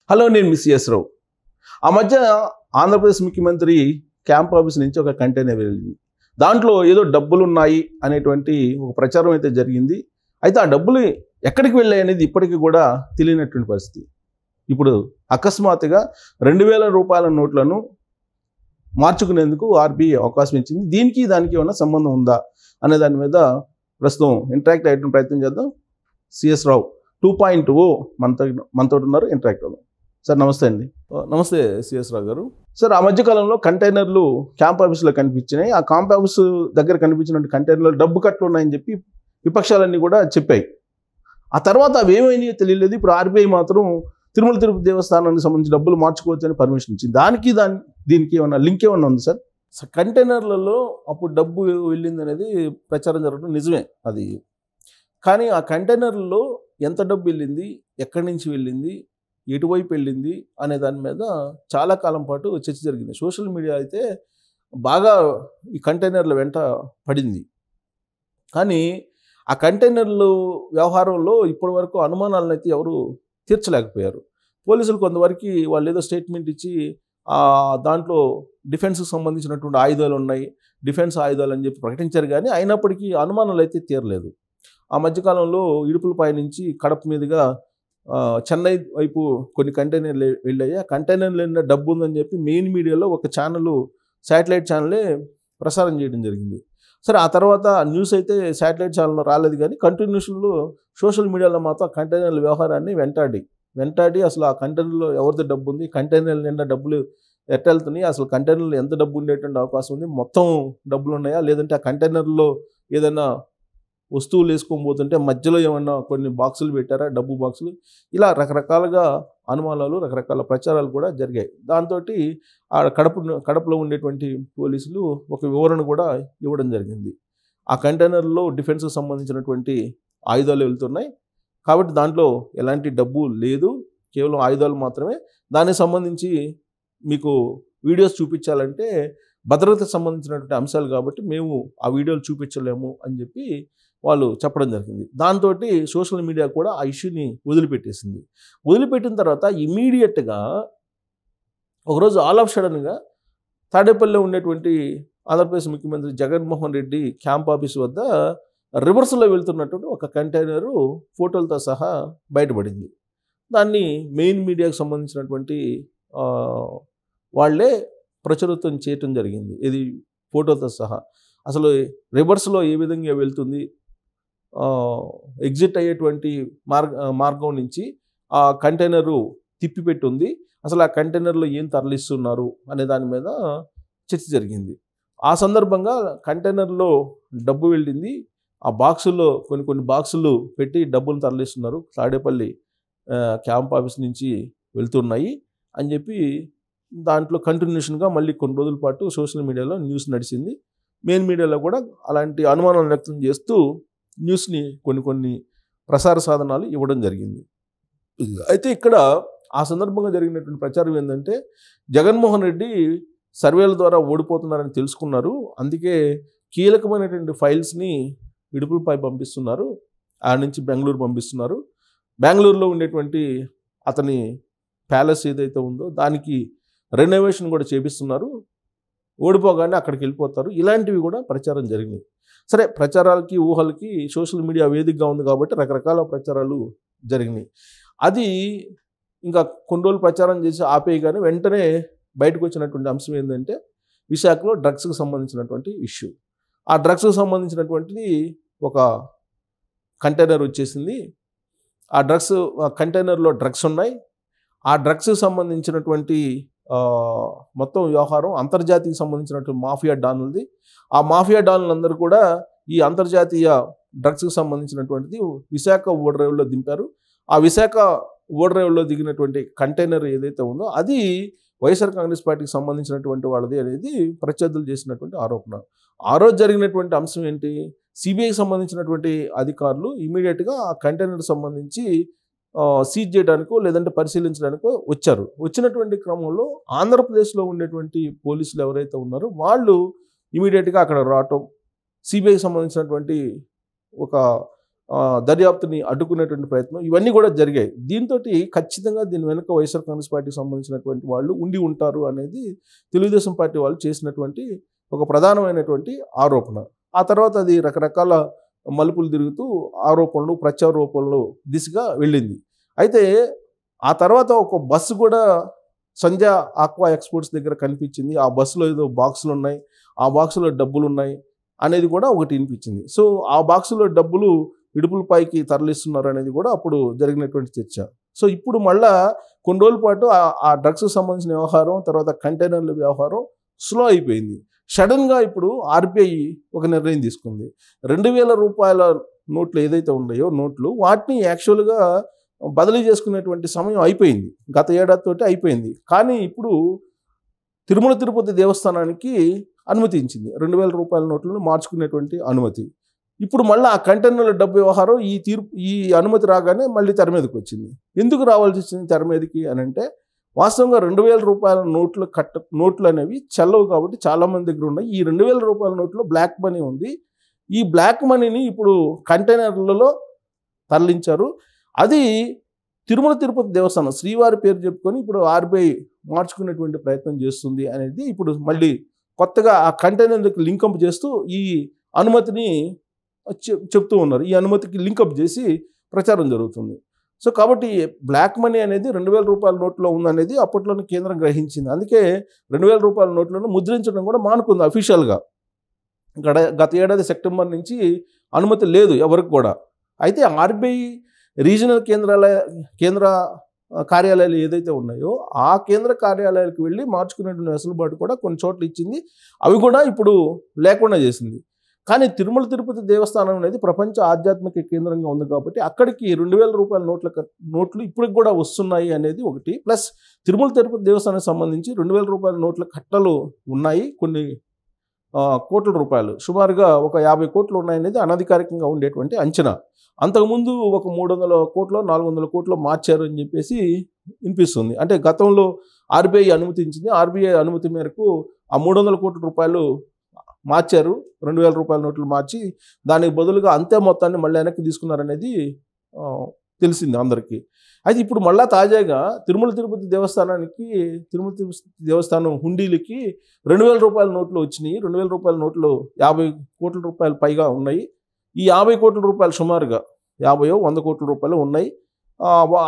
Hello, నేను miss yes రావు. ఆ మధ్య ఆంధ్రప్రదేశ్ ముఖ్యమంత్రి క్యాంప్ ఆఫీస్ నుంచి ఒక కంటైనర్ వెళ్ళింది. దాంట్లో ఏదో డబ్బులు ఉన్నాయి అనేటువంటి ఒక ప్రచారం అయితే జరిగింది. అయితే ఆ డబ్బులు ఎక్కడికి వెళ్ళాయి అనేది ఇప్పటికీ కూడా తెలియనటువంటి పరిస్థితి. ఇప్పుడు అకస్మాత్తుగా 2000 రూపాయల నోట్లను మార్చుకునేందుకు ఆర్బీఐ అవకాశం ఇచ్చింది. దీనికి దానికి ఏమైనా సంబంధం ఉందా అనే దాని మీద ప్రస్తుతం ఇంటరాక్ట్ అయ్యే ప్రయత్నం చేద్దాం. సిఎస్ రావు 2.0 మనతో ఉన్నారు. ఇంటరాక్ట్ అవుదాం. సార్ నమస్తే అండి. నమస్తే సిఎస్ రావు గారు. సార్, ఆ మధ్యకాలంలో కంటైనర్లు క్యాంప్ ఆఫీస్లో కనిపించినాయి. ఆ క్యాంప్ ఆఫీస్ దగ్గర కనిపించినటువంటి కంటైనర్లో డబ్బు కట్లు ఉన్నాయని చెప్పి విపక్షాలన్నీ కూడా చెప్పాయి. ఆ తర్వాత అవి ఏమైనాయో తెలియలేదు. ఇప్పుడు ఆర్బీఐ మాత్రం తిరుమల తిరుపతి దేవస్థానానికి సంబంధించి డబ్బులు మార్చుకోవచ్చు అని పర్మిషన్ ఇచ్చింది. దీనికి ఏమన్నా లింక్ ఏమన్నా ఉంది సార్? కంటైనర్లలో అప్పుడు డబ్బు వెళ్ళింది అనేది ప్రచారం జరగడం నిజమే అది. కానీ ఆ కంటైనర్లలో ఎంత డబ్బు వెళ్ళింది, ఎక్కడి నుంచి వెళ్ళింది, ఎటువైపు వెళ్ళింది అనే దాని మీద చాలా కాలం పాటు చర్చ జరిగింది. సోషల్ మీడియా అయితే బాగా ఈ కంటైనర్ల వెంట పడింది. కానీ ఆ కంటైనర్లు వ్యవహారంలో ఇప్పటి వరకు అనుమానాలను అయితే ఎవరు తీర్చలేకపోయారు. పోలీసులు కొంతవరకు వాళ్ళు ఏదో స్టేట్మెంట్ ఇచ్చి దాంట్లో డిఫెన్స్కి సంబంధించినటువంటి ఆయుధాలు ఉన్నాయి, డిఫెన్స్ ఆయుధాలు అని చెప్పి ప్రకటించారు. కానీ అయినప్పటికీ అనుమానాలు అయితే తీరలేదు. ఆ మధ్యకాలంలో ఇడుపులపై నుంచి కడప మీదుగా చెన్నై వైపు కొన్ని కంటైనర్లు వెళ్ళాయి. ఆ కంటైనర్లు వెళ్ళిన డబ్బు ఉందని చెప్పి మెయిన్ మీడియాలో ఒక ఛానల్, శాటిలైట్ ఛానలే ప్రసారం చేయడం జరిగింది. సరే, ఆ తర్వాత న్యూస్ అయితే శాటిలైట్ ఛానల్లో రాలేదు. కానీ కంటిన్యూషన్లో సోషల్ మీడియాలో మాత్రం కంటైనర్ల వ్యవహారాన్ని వెంటాడి అసలు ఆ కంటైనర్లో ఎవరిది డబ్బు ఉంది, కంటైనర్ల నిండా డబ్బులు ఎట్ట వెళ్తున్నాయి, అసలు కంటైనర్లో ఎంత డబ్బు ఉండేటువంటి అవకాశం ఉంది, మొత్తం డబ్బులు ఉన్నాయా, లేదంటే ఆ కంటైనర్లో ఏదైనా వస్తువులు వేసుకొని పోతుంటే మధ్యలో ఏమన్నా కొన్ని బాక్సులు పెట్టారా, డబ్బు బాక్సులు, ఇలా రకరకాలుగా అనుమానాలు, రకరకాల ప్రచారాలు కూడా జరిగాయి. దాంతో ఆ కడపలో ఉండేటువంటి పోలీసులు ఒక వివరణ కూడా ఇవ్వడం జరిగింది. ఆ కంటైనర్లో డిఫెన్స్కి సంబంధించినటువంటి ఆయుధాలు వెళ్తున్నాయి కాబట్టి దాంట్లో ఎలాంటి డబ్బు లేదు, కేవలం ఆయుధాలు మాత్రమే. దానికి సంబంధించి మీకు వీడియోస్ చూపించాలంటే భద్రతకు సంబంధించినటువంటి అంశాలు కాబట్టి మేము ఆ వీడియోలు చూపించలేము అని చెప్పి వాళ్ళు చెప్పడం జరిగింది. దాంతో సోషల్ మీడియా కూడా ఆ ఇష్యూని వదిలిపెట్టేసింది. వదిలిపెట్టిన తర్వాత ఇమీడియట్గా ఒకరోజు ఆల్ ఆఫ్ సడన్గా తాడేపల్లిలో ఉండేటువంటి ఆంధ్రప్రదేశ్ ముఖ్యమంత్రి జగన్మోహన్ రెడ్డి క్యాంప్ ఆఫీస్ వద్ద రివర్స్లో వెళ్తున్నటువంటి ఒక కంటైనరు ఫోటోలతో సహా బయటపడింది. దాన్ని మెయిన్ మీడియాకు సంబంధించినటువంటి వాళ్ళే ప్రచురితం చేయటం జరిగింది. ఇది ఫోటోతో సహా. అసలు రివర్స్లో ఏ విధంగా వెళ్తుంది, ఎగ్జిట్ అయ్యేటువంటి మార్గం నుంచి ఆ కంటైనరు తిప్పిపెట్టి ఉంది, అసలు ఆ కంటైనర్లో ఏం తరలిస్తున్నారు అనే దాని మీద చర్చ జరిగింది. ఆ సందర్భంగా కంటైనర్లో డబ్బు వెళ్ళింది, ఆ బాక్సుల్లో కొన్ని బాక్సులు పెట్టి డబ్బులు తరలిస్తున్నారు, తాడేపల్లి క్యాంప్ ఆఫీస్ నుంచి వెళ్తున్నాయి అని చెప్పి దాంట్లో కంటిన్యూషన్గా మళ్ళీ కొన్ని రోజుల పాటు సోషల్ మీడియాలో న్యూస్ నడిచింది. మెయిన్ మీడియాలో కూడా అలాంటి అనుమానాలు వ్యక్తం చేస్తూ న్యూస్ని కొన్ని ప్రసార సాధనాలు ఇవ్వడం జరిగింది. అయితే ఇక్కడ ఆ సందర్భంగా జరిగినటువంటి ప్రచారం ఏంటంటే జగన్మోహన్ రెడ్డి సర్వేల ద్వారా ఓడిపోతున్నారని తెలుసుకున్నారు, అందుకే కీలకమైనటువంటి ఫైల్స్ని ఇడుపులపై పంపిస్తున్నారు, ఆ నుంచి బెంగళూరు పంపిస్తున్నారు. బెంగళూరులో ఉండేటువంటి అతని ప్యాలెస్ ఏదైతే ఉందో దానికి రెనోవేషన్ కూడా చేపిస్తున్నారు, ఓడిపోగానే అక్కడికి వెళ్ళిపోతారు. ఇలాంటివి కూడా ప్రచారం జరిగినాయి. సరే, ప్రచారాలకి ఊహలకి సోషల్ మీడియా వేదికగా ఉంది కాబట్టి రకరకాల ప్రచారాలు జరిగినాయి. అది ఇంకా కొన్ని రోజులు ప్రచారం చేసి ఆపేయగానే వెంటనే బయటకు వచ్చినటువంటి అంశం ఏంటంటే విశాఖలో డ్రగ్స్కి సంబంధించినటువంటి ఇష్యూ. ఆ డ్రగ్స్కి సంబంధించినటువంటిది ఒక కంటైనర్ వచ్చేసింది. ఆ కంటైనర్లో డ్రగ్స్ ఉన్నాయి. ఆ డ్రగ్స్కి సంబంధించినటువంటి మొత్తం వ్యవహారం అంతర్జాతీయకి సంబంధించినటువంటి మాఫియా డాన్లది. ఆ మాఫియా డాన్లందరూ కూడా ఈ అంతర్జాతీయ డ్రగ్స్కి సంబంధించినటువంటిది విశాఖ ఓడరేవులో దింపారు. ఆ విశాఖ ఓడరేవులో దిగినటువంటి కంటైనర్ ఏదైతే ఉందో అది వైఎస్ఆర్ కాంగ్రెస్ పార్టీకి సంబంధించినటువంటి వాళ్ళది అనేది ప్రత్యర్థులు చేసినటువంటి ఆరోపణ. ఆ రోజు జరిగినటువంటి అంశం ఏంటి, సిబిఐకి సంబంధించినటువంటి అధికారులు ఇమీడియట్గా ఆ కంటైనర్ సంబంధించి సీజ్ చేయడానికో లేదంటే పరిశీలించడానికో వచ్చారు. వచ్చినటువంటి క్రమంలో ఆంధ్రప్రదేశ్లో ఉండేటువంటి పోలీసులు ఎవరైతే ఉన్నారో వాళ్ళు ఇమీడియట్గా అక్కడ రావటం, సిబిఐకి సంబంధించినటువంటి ఒక దర్యాప్తుని అడ్డుకునేటువంటి ప్రయత్నం ఇవన్నీ కూడా జరిగాయి. దీంతో ఖచ్చితంగా దీని వెనుక వైఎస్ఆర్ కాంగ్రెస్ పార్టీకి సంబంధించినటువంటి వాళ్ళు ఉండి ఉంటారు అనేది తెలుగుదేశం పార్టీ వాళ్ళు చేసినటువంటి ఒక ప్రధానమైనటువంటి ఆరోపణ. ఆ తర్వాత అది రకరకాల మలుపులు తిరుగుతూ ఆరోపణలు ప్రత్యారోపణలు దిశగా వెళ్ళింది. అయితే ఆ తర్వాత ఒక బస్సు కూడా సంధ్య ఆక్వా ఎక్స్పోర్ట్స్ దగ్గర కనిపించింది. ఆ బస్సులో ఏదో బాక్సులు ఉన్నాయి, ఆ బాక్సులో డబ్బులు ఉన్నాయి అనేది కూడా ఒకటి వినిపించింది. సో ఆ బాక్సులో డబ్బులు ఇడుపులపైకి తరలిస్తున్నారు అనేది కూడా అప్పుడు జరిగినటువంటి చర్చ. సో ఇప్పుడు మళ్ళా కొన్ని రోజుల పాటు ఆ డ్రగ్స్కి సంబంధించిన వ్యవహారం, తర్వాత కంటైనర్ల వ్యవహారం స్లో అయిపోయింది. సడన్గా ఇప్పుడు ఆర్బీఐ ఒక నిర్ణయం తీసుకుంది. 2000 రూపాయల నోట్లు ఏదైతే ఉన్నాయో నోట్లు, వాటిని యాక్చువల్గా బదిలీ చేసుకునేటువంటి సమయం అయిపోయింది. గత ఏడాదితోటి అయిపోయింది. కానీ ఇప్పుడు తిరుమల తిరుపతి దేవస్థానానికి అనుమతి ఇచ్చింది. 2000 రూపాయల నోట్లను మార్చుకునేటువంటి అనుమతి. ఇప్పుడు మళ్ళీ ఆ కంటైనర్ల డబ్బు వ్యవహారం ఈ అనుమతి రాగానే మళ్ళీ తెర మీదకి వచ్చింది. ఎందుకు రావాల్సి వచ్చింది తెర మీదకి అని అంటే, వాస్తవంగా 2000 రూపాయల నోట్లు అనేవి చెల్లవు కాబట్టి చాలామంది దగ్గర ఉన్నాయి. ఈ 2000 రూపాయల నోట్లో బ్లాక్ మనీ ఉంది. ఈ బ్లాక్ మనీని ఇప్పుడు కంటైనర్లలో తరలించారు. అది తిరుమల తిరుపతి దేవస్థానం శ్రీవారి పేరు చెప్పుకొని ఇప్పుడు ఆర్బీఐ మార్చుకునేటువంటి ప్రయత్నం చేస్తుంది అనేది ఇప్పుడు మళ్ళీ కొత్తగా ఆ కంటైనర్కి లింకప్ చేస్తూ ఈ అనుమతిని చెప్తూ ఉన్నారు. ఈ అనుమతికి లింకప్ చేసి ప్రచారం జరుగుతుంది. సో కాబట్టి బ్లాక్ మనీ అనేది 2000 రూపాయల నోట్లో ఉందనేది అప్పట్లోనే కేంద్రం గ్రహించింది. అందుకే 2000 రూపాయల నోట్లను ముద్రించడం కూడా మానుకుంది అఫీషియల్గా. గత ఏడాది సెప్టెంబర్ నుంచి అనుమతి లేదు ఎవరికి కూడా. అయితే ఆర్బీఐ రీజనల్ కేంద్ర కార్యాలయాలు ఏదైతే ఉన్నాయో ఆ కేంద్ర కార్యాలయాలకు వెళ్ళి మార్చుకునేటువంటి వెసులుబాటు కూడా కొన్ని చోట్ల ఇచ్చింది. అవి కూడా ఇప్పుడు లేకుండా చేసింది. కానీ తిరుమల తిరుపతి దేవస్థానం అనేది ప్రపంచ ఆధ్యాత్మిక కేంద్రంగా ఉంది కాబట్టి అక్కడికి 2000 రూపాయల నోట్లు ఇప్పటికి కూడా వస్తున్నాయి అనేది ఒకటి. ప్లస్ తిరుమల తిరుపతి దేవస్థానానికి సంబంధించి 2000 రూపాయల నోట్ల కట్టలు ఉన్నాయి. కొన్ని కోట్ల రూపాయలు, సుమారుగా ఒక 50 కోట్లు ఉన్నాయనేది అనధికారికంగా ఉండేటువంటి అంచనా. అంతకుముందు ఒక 300 కోట్లో 400 కోట్లో మార్చారు అని చెప్పేసి వినిపిస్తుంది. అంటే గతంలో ఆర్బీఐ అనుమతించింది. ఆర్బీఐ అనుమతి మేరకు ఆ 300 కోట్ల రూపాయలు మార్చారు. 2000 రూపాయల నోట్లు మార్చి దానికి బదులుగా అంతే మొత్తాన్ని మళ్ళీ వెనక్కి తీసుకున్నారనేది తెలిసింది అందరికీ. అయితే ఇప్పుడు మళ్ళీ తాజాగా తిరుమల తిరుపతి దేవస్థానం హుండీలకి 2000 రూపాయల నోట్లు వచ్చినాయి. 2000 రూపాయల నోట్లు 50 కోట్ల రూపాయలు పైగా ఉన్నాయి. ఈ 50 కోట్ల రూపాయలు సుమారుగా 50-100 కోట్ల రూపాయలు ఉన్నాయి.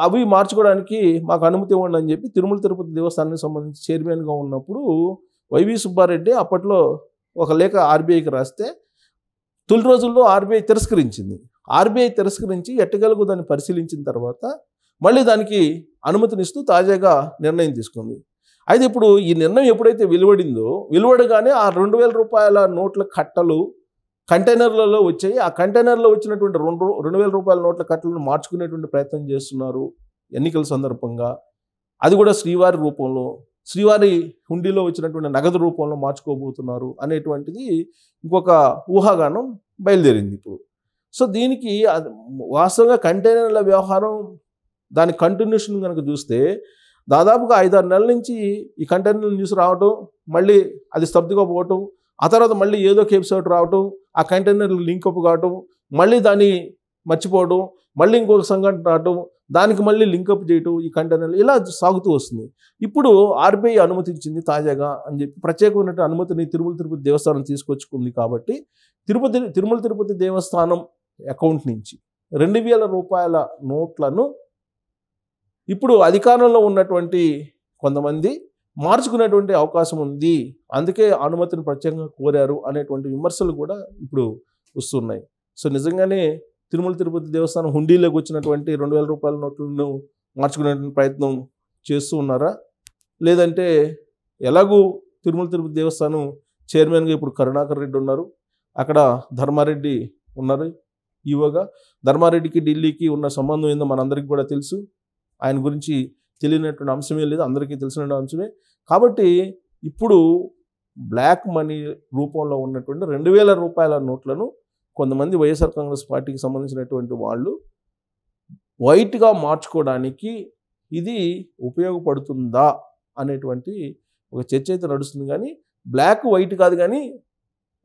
అవి మార్చుకోవడానికి మాకు అనుమతి ఇవ్వండి అని చెప్పి తిరుమల తిరుపతి దేవస్థానానికి సంబంధించి చైర్మన్గా ఉన్నప్పుడు వైవి సుబ్బారెడ్డి అప్పట్లో ఒక లేఖ ఆర్బీఐకి రాస్తే తొలి రోజుల్లో ఆర్బీఐ తిరస్కరించింది. ఆర్బీఐ తిరస్కరించి ఎట్టగలుగు దాన్ని పరిశీలించిన తర్వాత మళ్ళీ దానికి అనుమతినిస్తూ తాజాగా నిర్ణయం తీసుకుంది. అయితే ఇప్పుడు ఈ నిర్ణయం ఎప్పుడైతే వెలువడగానే ఆ 2000 రూపాయల నోట్ల కట్టలు కంటైనర్లలో వచ్చాయి. ఆ కంటైనర్లో వచ్చినటువంటి 2000 రూపాయల నోట్ల కట్టలను మార్చుకునేటువంటి ప్రయత్నం చేస్తున్నారు ఎన్నికల సందర్భంగా. అది కూడా శ్రీవారి రూపంలో, శ్రీవారి హుండీలో వచ్చినటువంటి నగదు రూపంలో మార్చుకోబోతున్నారు అనేటువంటిది ఇంకొక ఊహాగానం బయలుదేరింది ఇప్పుడు. సో దీనికి వాస్తవంగా కంటైనర్ల వ్యవహారం దాని కంటిన్యూషన్ కనుక చూస్తే దాదాపుగా 5-6 నెలల నుంచి ఈ కంటైనర్ల న్యూస్ రావటం, మళ్ళీ అది స్తబ్దుగా పోవటం, ఆ తర్వాత మళ్ళీ ఏదో ఎపిసోడ్ రావటం, ఆ కంటైనర్లు లింకప్ కావటం, మళ్ళీ దాన్ని మర్చిపోవడం, మళ్ళీ ఇంకొక సంఘటన రావటం, దానికి మళ్ళీ లింకప్ చేయటం, ఈ కంటైనర్లు ఇలా సాగుతూ వస్తుంది. ఇప్పుడు ఆర్బీఐ అనుమతించింది తాజాగా అని చెప్పి ప్రత్యేకమైన అనుమతిని తిరుమల తిరుపతి దేవస్థానం తీసుకొచ్చుకుంది. కాబట్టి తిరుమల తిరుపతి దేవస్థానం అకౌంట్ నుంచి 2000 రూపాయల నోట్లను ఇప్పుడు అధికారంలో ఉన్నటువంటి కొంతమంది మార్చుకునేటువంటి అవకాశం ఉంది, అందుకే అనుమతిని ప్రత్యేకంగా కోరారు అనేటువంటి విమర్శలు కూడా ఇప్పుడు వస్తున్నాయి. సో నిజంగానే తిరుమల తిరుపతి దేవస్థానం హుండీలోకి వచ్చినటువంటి 2000 రూపాయల నోట్లను మార్చుకునేటువంటి ప్రయత్నం చేస్తూ ఉన్నారా, లేదంటే ఎలాగూ తిరుమల తిరుపతి దేవస్థానం చైర్మన్గా ఇప్పుడు కరుణాకర్ రెడ్డి ఉన్నారు, అక్కడ ధర్మారెడ్డి ఉన్నారు ఈవోగా. ధర్మారెడ్డికి ఢిల్లీకి ఉన్న సంబంధం ఏందో మనందరికీ కూడా తెలుసు. ఆయన గురించి తెలియనటువంటి అంశమే లేదు, అందరికీ తెలిసిన అంశమే. కాబట్టి ఇప్పుడు బ్లాక్ మనీ రూపంలో ఉన్నటువంటి 2000 రూపాయల నోట్లను కొంతమంది వైఎస్ఆర్ కాంగ్రెస్ పార్టీకి సంబంధించినటువంటి వాళ్ళు వైట్గా మార్చుకోవడానికి ఇది ఉపయోగపడుతుందా అనేటువంటి ఒక చర్చ అయితే నడుస్తుంది. కానీ బ్లాక్ వైట్ కాదు, కానీ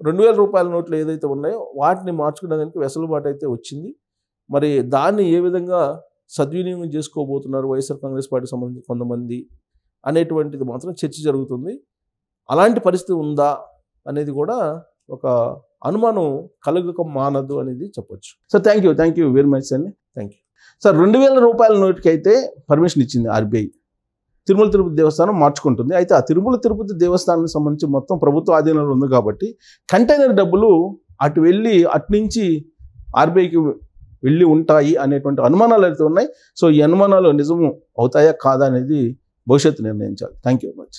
2000 రూపాయల నోట్లు ఏదైతే ఉన్నాయో వాటిని మార్చుకోవడానికి వెసులుబాటు అయితే వచ్చింది. మరి దాన్ని ఏ విధంగా సద్వినియోగం చేసుకోబోతున్నారు వైఎస్ఆర్ కాంగ్రెస్ పార్టీ సంబంధించి కొంతమంది అనేటువంటిది మాత్రం చర్చ జరుగుతుంది. అలాంటి పరిస్థితి ఉందా అనేది కూడా ఒక అనుమానం కలగక మానదు అనేది చెప్పొచ్చు. Sir thank you very much అండి. Thank you sir. 2000 రూపాయల నోటికి అయితే పర్మిషన్ ఇచ్చింది ఆర్బీఐ. తిరుమల తిరుపతి దేవస్థానం మార్చుకుంటుంది. అయితే ఆ తిరుమల తిరుపతి దేవస్థానానికి సంబంధించి మొత్తం ప్రభుత్వ ఆధీనంలో ఉంది కాబట్టి కంటైనర్ డబ్బులు అటు నుంచి ఆర్బీఐకి వెళ్ళి ఉంటాయి అనేటువంటి అనుమానాలు అయితే ఉన్నాయి. సో ఈ అనుమానాలు నిజము అవుతాయా కాదా అనేది భవిష్యత్తు నిర్ణయించాలి. Thank you very much.